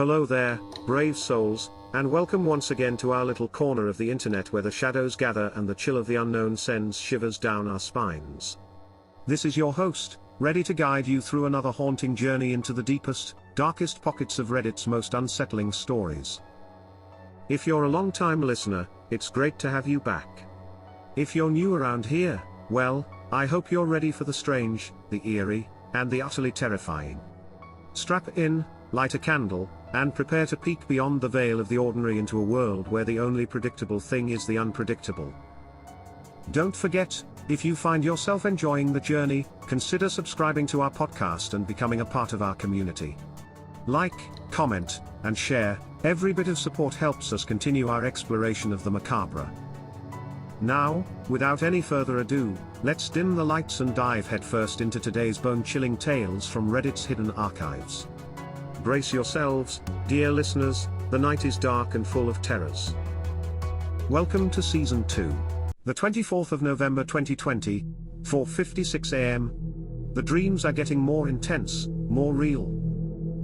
Hello there, brave souls, and welcome once again to our little corner of the internet where the shadows gather and the chill of the unknown sends shivers down our spines. This is your host, ready to guide you through another haunting journey into the deepest, darkest pockets of Reddit's most unsettling stories. If you're a long-time listener, it's great to have you back. If you're new around here, well, I hope you're ready for the strange, the eerie, and the utterly terrifying. Strap in, light a candle, and prepare to peek beyond the veil of the ordinary into a world where the only predictable thing is the unpredictable. Don't forget, if you find yourself enjoying the journey, consider subscribing to our podcast and becoming a part of our community. Like, comment, and share, every bit of support helps us continue our exploration of the macabre. Now, without any further ado, let's dim the lights and dive headfirst into today's bone-chilling tales from Reddit's hidden archives. Brace yourselves, dear listeners, the night is dark and full of terrors. Welcome to Season 2. The 24th of November 2020, 4:56 AM. The dreams are getting more intense, more real.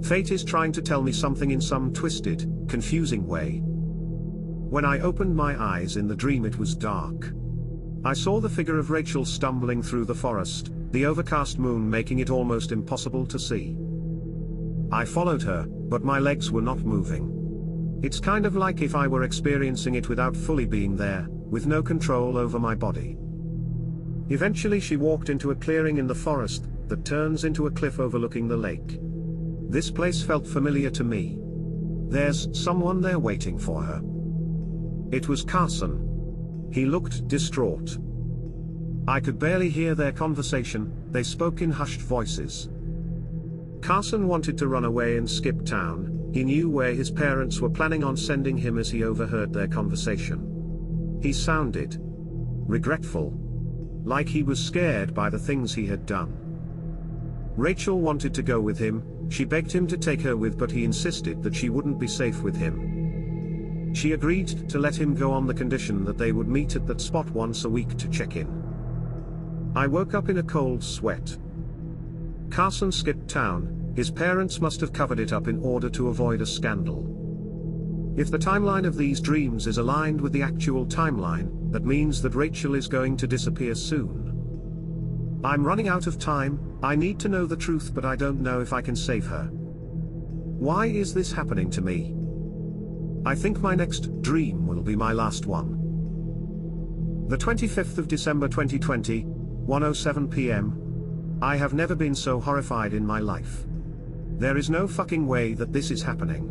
Fate is trying to tell me something in some twisted, confusing way. When I opened my eyes in the dream, it was dark. I saw the figure of Rachel stumbling through the forest, the overcast moon making it almost impossible to see. I followed her, but my legs were not moving. It's kind of like if I were experiencing it without fully being there, with no control over my body. Eventually she walked into a clearing in the forest that turns into a cliff overlooking the lake. This place felt familiar to me. There's someone there waiting for her. It was Carson. He looked distraught. I could barely hear their conversation, they spoke in hushed voices. Carson wanted to run away and skip town. He knew where his parents were planning on sending him as he overheard their conversation. He sounded regretful, like he was scared by the things he had done. Rachel wanted to go with him. She begged him to take her with, but he insisted that she wouldn't be safe with him. She agreed to let him go on the condition that they would meet at that spot once a week to check in. I woke up in a cold sweat. Carson skipped town. His parents must have covered it up in order to avoid a scandal. If the timeline of these dreams is aligned with the actual timeline, that means that Rachel is going to disappear soon. I'm running out of time. I need to know the truth, but I don't know if I can save her. Why is this happening to me? I think my next dream will be my last one. The 25th of December 2020, 1:07 PM. I have never been so horrified in my life. There is no fucking way that this is happening.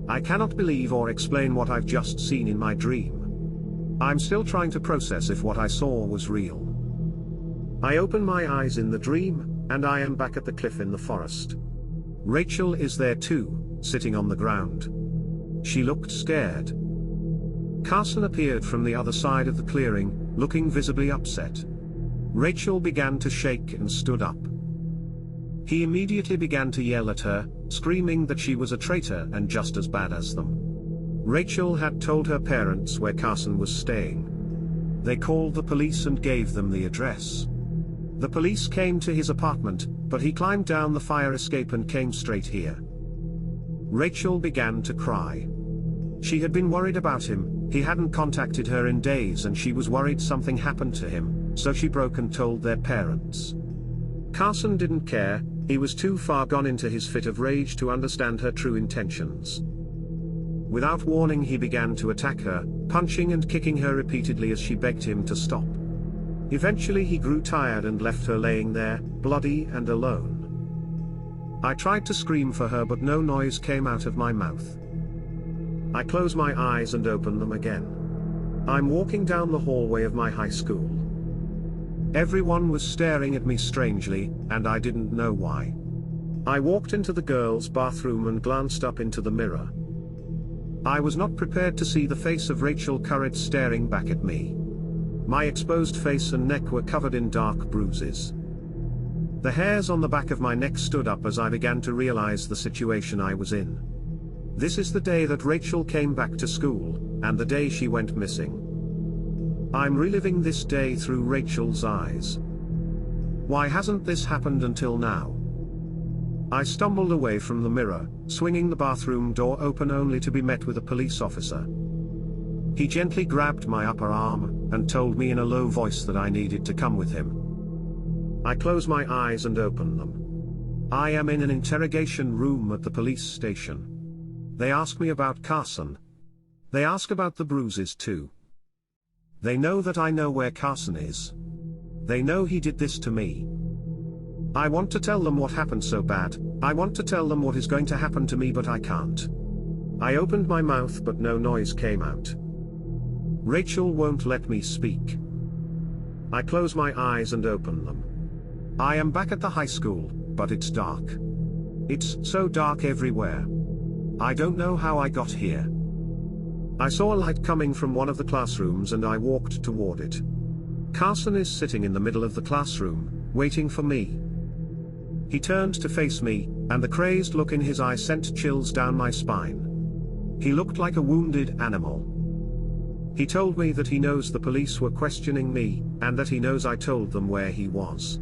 I cannot believe or explain what I've just seen in my dream. I'm still trying to process if what I saw was real. I open my eyes in the dream, and I am back at the cliff in the forest. Rachel is there too, sitting on the ground. She looked scared. Carson appeared from the other side of the clearing, looking visibly upset. Rachel began to shake and stood up. He immediately began to yell at her, screaming that she was a traitor and just as bad as them. Rachel had told her parents where Carson was staying. They called the police and gave them the address. The police came to his apartment, but he climbed down the fire escape and came straight here. Rachel began to cry. She had been worried about him. He hadn't contacted her in days and she was worried something happened to him, so she broke and told their parents. Carson didn't care. He was too far gone into his fit of rage to understand her true intentions. Without warning, he began to attack her, punching and kicking her repeatedly as she begged him to stop. Eventually he grew tired and left her laying there, bloody and alone. I tried to scream for her, but no noise came out of my mouth. I close my eyes and open them again. I'm walking down the hallway of my high school. Everyone was staring at me strangely, and I didn't know why. I walked into the girls' bathroom and glanced up into the mirror. I was not prepared to see the face of Rachel Currid staring back at me. My exposed face and neck were covered in dark bruises. The hairs on the back of my neck stood up as I began to realize the situation I was in. This is the day that Rachel came back to school, and the day she went missing. I'm reliving this day through Rachel's eyes. Why hasn't this happened until now? I stumbled away from the mirror, swinging the bathroom door open only to be met with a police officer. He gently grabbed my upper arm, and told me in a low voice that I needed to come with him. I close my eyes and open them. I am in an interrogation room at the police station. They ask me about Carson. They ask about the bruises too. They know that I know where Carson is. They know he did this to me. I want to tell them what happened so bad. I want to tell them what is going to happen to me, but I can't. I opened my mouth but no noise came out. Rachel won't let me speak. I close my eyes and open them. I am back at the high school, but it's dark. It's so dark everywhere. I don't know how I got here. I saw a light coming from one of the classrooms and I walked toward it. Carson is sitting in the middle of the classroom, waiting for me. He turned to face me, and the crazed look in his eye sent chills down my spine. He looked like a wounded animal. He told me that he knows the police were questioning me, and that he knows I told them where he was.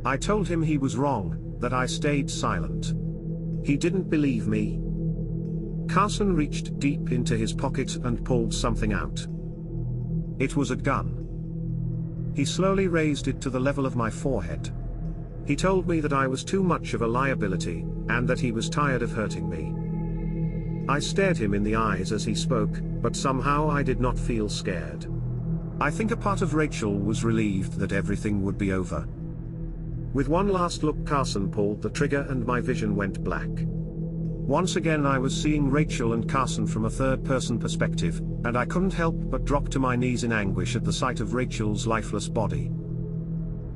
I told him he was wrong, that I stayed silent. He didn't believe me. Carson reached deep into his pocket and pulled something out. It was a gun. He slowly raised it to the level of my forehead. He told me that I was too much of a liability, and that he was tired of hurting me. I stared him in the eyes as he spoke, but somehow I did not feel scared. I think a part of Rachel was relieved that everything would be over. With one last look, Carson pulled the trigger and my vision went black. Once again I was seeing Rachel and Carson from a third-person perspective, and I couldn't help but drop to my knees in anguish at the sight of Rachel's lifeless body.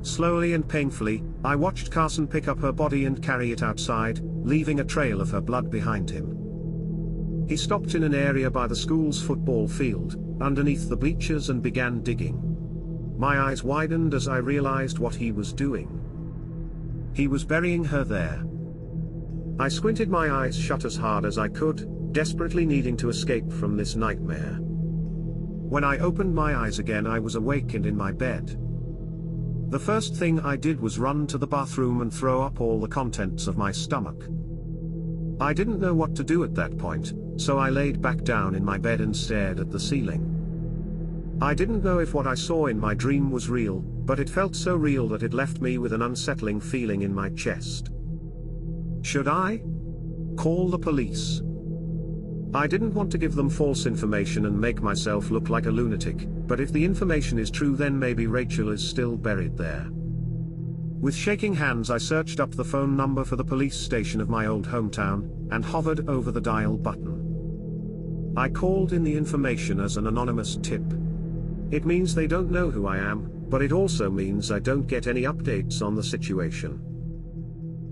Slowly and painfully, I watched Carson pick up her body and carry it outside, leaving a trail of her blood behind him. He stopped in an area by the school's football field, underneath the bleachers, and began digging. My eyes widened as I realized what he was doing. He was burying her there. I squinted my eyes shut as hard as I could, desperately needing to escape from this nightmare. When I opened my eyes again, I was awake and in my bed. The first thing I did was run to the bathroom and throw up all the contents of my stomach. I didn't know what to do at that point, so I laid back down in my bed and stared at the ceiling. I didn't know if what I saw in my dream was real, but it felt so real that it left me with an unsettling feeling in my chest. Should I call the police? I didn't want to give them false information and make myself look like a lunatic, but if the information is true, then maybe Rachel is still buried there. With shaking hands, I searched up the phone number for the police station of my old hometown, and hovered over the dial button. I called in the information as an anonymous tip. It means they don't know who I am, but it also means I don't get any updates on the situation.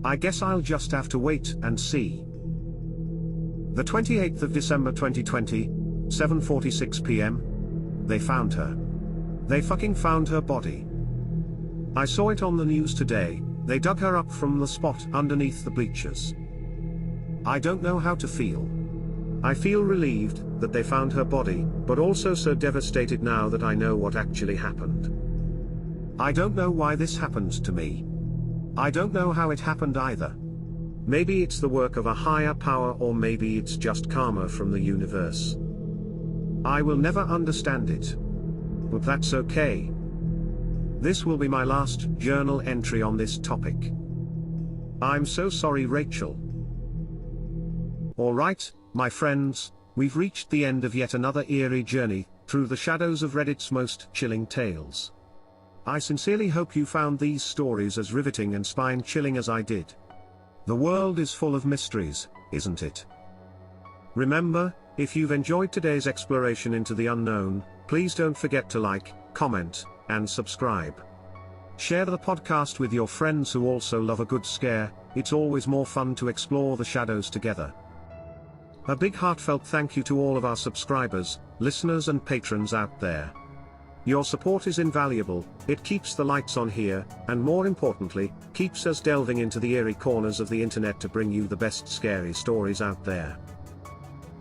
I guess I'll just have to wait and see. The 28th of December 2020, 7:46 p.m. They found her. They fucking found her body. I saw it on the news today. They dug her up from the spot underneath the bleachers. I don't know how to feel. I feel relieved that they found her body, but also so devastated now that I know what actually happened. I don't know why this happened to me. I don't know how it happened either. Maybe it's the work of a higher power, or maybe it's just karma from the universe. I will never understand it. But that's okay. This will be my last journal entry on this topic. I'm so sorry, Rachel. Alright, my friends, we've reached the end of yet another eerie journey through the shadows of Reddit's most chilling tales. I sincerely hope you found these stories as riveting and spine-chilling as I did. The world is full of mysteries, isn't it? Remember, if you've enjoyed today's exploration into the unknown, please don't forget to like, comment, and subscribe. Share the podcast with your friends who also love a good scare. It's always more fun to explore the shadows together. A big heartfelt thank you to all of our subscribers, listeners and patrons out there. Your support is invaluable. It keeps the lights on here, and more importantly, keeps us delving into the eerie corners of the internet to bring you the best scary stories out there.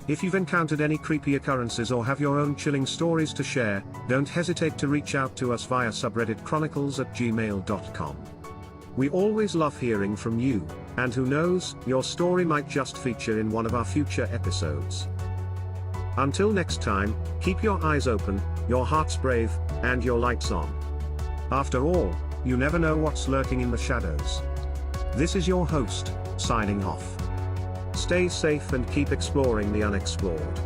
If you've encountered any creepy occurrences or have your own chilling stories to share, don't hesitate to reach out to us via subredditchronicles@gmail.com. We always love hearing from you. And who knows, your story might just feature in one of our future episodes. Until next time, keep your eyes open, your hearts brave, and your lights on. After all, you never know what's lurking in the shadows. This is your host, signing off. Stay safe and keep exploring the unexplored.